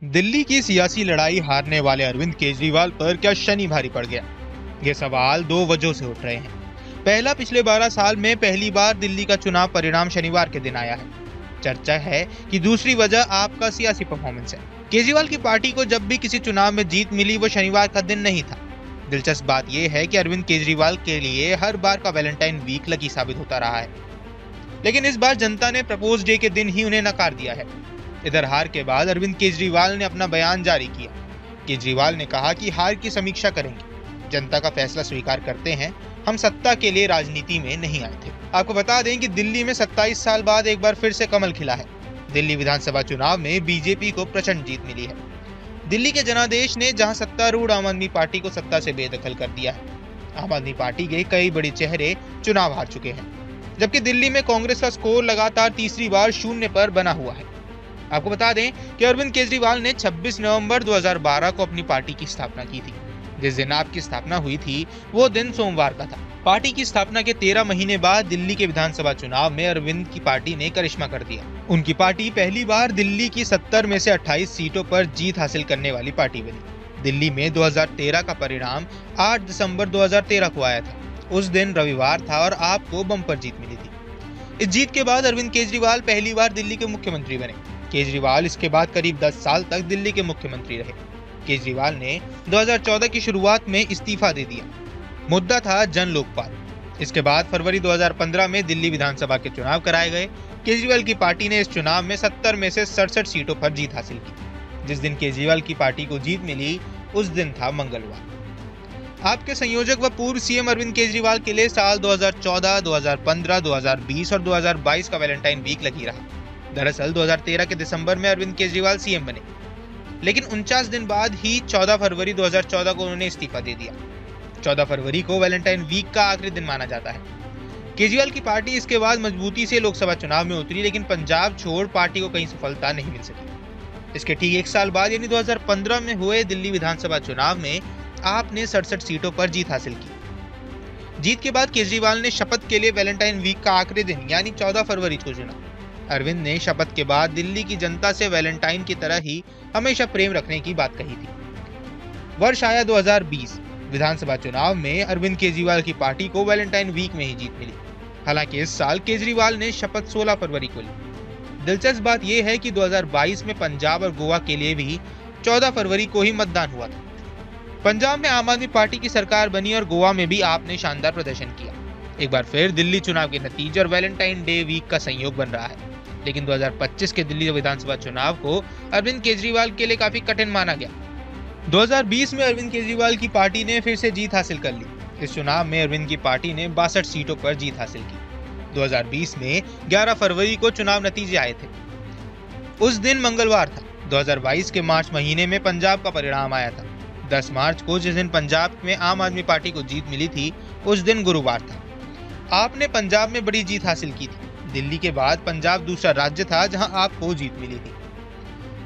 दिल्ली की सियासी लड़ाई हारने वाले अरविंद केजरीवाल पर क्या शनि भारी पड़ गया? ये सवाल दो वजहों से उठ रहे हैं। पहला, पिछले 12 साल में पहली बार दिल्ली का चुनाव परिणाम शनिवार के दिन आया है। चर्चा है कि दूसरी वजह आपका सियासी परफॉर्मेंस है। केजरीवाल की पार्टी को जब भी किसी चुनाव में जीत मिली वो शनिवार का दिन नहीं था। दिलचस्प बात यह है कि अरविंद केजरीवाल के लिए हर बार का वैलेंटाइन वीक लकी साबित होता रहा है, लेकिन इस बार जनता ने प्रपोज डे के दिन ही उन्हें नकार दिया है। इधर हार के बाद अरविंद केजरीवाल ने अपना बयान जारी किया। केजरीवाल ने कहा कि हार की समीक्षा करेंगे, जनता का फैसला स्वीकार करते हैं, हम सत्ता के लिए राजनीति में नहीं आए थे। आपको बता दें कि दिल्ली में 27 साल बाद एक बार फिर से कमल खिला है। दिल्ली विधानसभा चुनाव में बीजेपी को प्रचंड जीत मिली है। दिल्ली के जनादेश ने जहां सत्तारूढ़ आम आदमी पार्टी को सत्ता से बेदखल कर दिया है। आम आदमी पार्टी के कई बड़े चेहरे चुनाव हार चुके हैं, जबकि दिल्ली में कांग्रेस का स्कोर लगातार तीसरी बार शून्य पर बना हुआ है। आपको बता दें कि अरविंद केजरीवाल ने 26 नवंबर 2012 को अपनी पार्टी की स्थापना की थी। जिस दिन आपकी स्थापना हुई थी वो दिन सोमवार का था। पार्टी की स्थापना के 13 महीने बाद दिल्ली के विधानसभा चुनाव में अरविंद की पार्टी ने करिश्मा कर दिया। उनकी पार्टी पहली बार दिल्ली की 70 में से 28 सीटों पर जीत हासिल करने वाली पार्टी बनी। दिल्ली में 2013 का परिणाम 8 दिसंबर 2013 को आया था। उस दिन रविवार था और आपको बम्पर जीत मिली थी। इस जीत के बाद अरविंद केजरीवाल पहली बार दिल्ली के मुख्यमंत्री बने। केजरीवाल इसके बाद करीब 10 साल तक दिल्ली के मुख्यमंत्री रहे। केजरीवाल ने 2014 की शुरुआत में इस्तीफा दे दिया। मुद्दा था जन लोकपाल। इसके बाद फरवरी 2015 में दिल्ली विधानसभा के चुनाव कराए गए। केजरीवाल की पार्टी ने इस चुनाव में 70 में से 67 सीटों पर जीत हासिल की। जिस दिन केजरीवाल की पार्टी को जीत मिली उस दिन था मंगलवार। आपके संयोजक व पूर्व सीएम अरविंद केजरीवाल के लिए साल 2014, 2015, 2020 और 2022 का वैलेंटाइन वीक लगी रहा। दरअसल 2013 के दिसंबर में अरविंद केजरीवाल सीएम बने, लेकिन 49 दिन बाद ही 14 फरवरी 2014 को उन्होंने इस्तीफा दे दिया। 14 फरवरी को वैलेंटाइन वीक का आखिरी दिन माना जाता है। केजरीवाल की पार्टी इसके बाद मजबूती से लोकसभा चुनाव में उतरी, लेकिन पंजाब छोड़ पार्टी को कहीं सफलता नहीं मिल सकी। इसके ठीक एक साल बाद यानी 2015 में हुए दिल्ली विधानसभा चुनाव में आपने 67 सीटों पर जीत हासिल की। जीत के बाद केजरीवाल ने शपथ के लिए वैलेंटाइन वीक का आखिरी दिन यानी 14 फरवरी को चुना। अरविंद ने शपथ के बाद दिल्ली की जनता से वैलेंटाइन की तरह ही हमेशा प्रेम रखने की बात कही थी। वर्ष आया 2020। विधानसभा चुनाव में अरविंद केजरीवाल की पार्टी को वैलेंटाइन वीक में ही जीत मिली। हालांकि इस साल केजरीवाल ने शपथ 16 फरवरी को ली। दिलचस्प बात यह है कि 2022 में पंजाब और गोवा के लिए भी 14 फरवरी को ही मतदान हुआ था। पंजाब में आम आदमी पार्टी की सरकार बनी और गोवा में भी आपने शानदार प्रदर्शन किया। एक बार फिर दिल्ली चुनाव के नतीजे और वैलेंटाइन डे वीक का संयोग बन रहा है। लेकिन 2025 के दिल्ली विधानसभा चुनाव को अरविंद केजरीवाल के लिए काफी कठिन माना गया। 2020 में अरविंद केजरीवाल की पार्टी ने फिर से जीत हासिल कर ली। इस चुनाव में अरविंद की पार्टी ने 62 सीटों पर जीत हासिल की। 2020 में 11 फरवरी को चुनाव नतीजे आए थे। उस दिन मंगलवार था। 2022 के मार्च महीने में पंजाब का परिणाम आया था। 10 मार्च को जिस दिन पंजाब में आम आदमी पार्टी को जीत मिली थी उस दिन गुरुवार था। आपने पंजाब में बड़ी जीत हासिल की थी। दिल्ली के बाद पंजाब दूसरा राज्य था जहां आपको जीत मिली थी।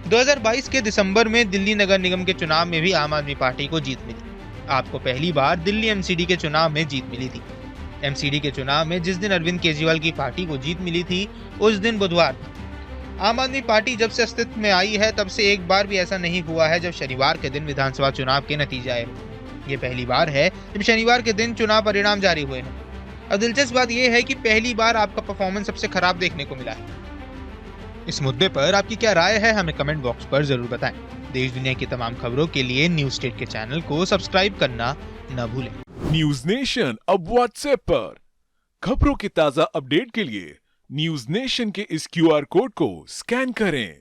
2022 के दिसंबर में दिल्ली नगर निगम के चुनाव में भी आम आदमी पार्टी को जीत मिली। आपको पहली बार दिल्ली एमसीडी के चुनाव में जीत मिली थी। एमसीडी के चुनाव में जिस दिन अरविंद केजरीवाल की पार्टी को जीत मिली थी उस दिन बुधवार था। आम आदमी पार्टी जब से अस्तित्व में आई है तब से एक बार भी ऐसा नहीं हुआ है जब शनिवार के दिन विधानसभा चुनाव के नतीजे आए। ये पहली बार है जब शनिवार के दिन चुनाव परिणाम जारी हुए हैं। और दिलचस्प बात यह है कि पहली बार आपका परफॉर्मेंस सबसे खराब देखने को मिला है। इस मुद्दे पर आपकी क्या राय है हमें कमेंट बॉक्स पर जरूर बताएं। देश दुनिया की तमाम खबरों के लिए न्यूज स्टेट के चैनल को सब्सक्राइब करना न भूलें। न्यूज नेशन अब व्हाट्सएप पर खबरों की ताजा अपडेट के लिए न्यूज नेशन के इस क्यूआर कोड को स्कैन करें।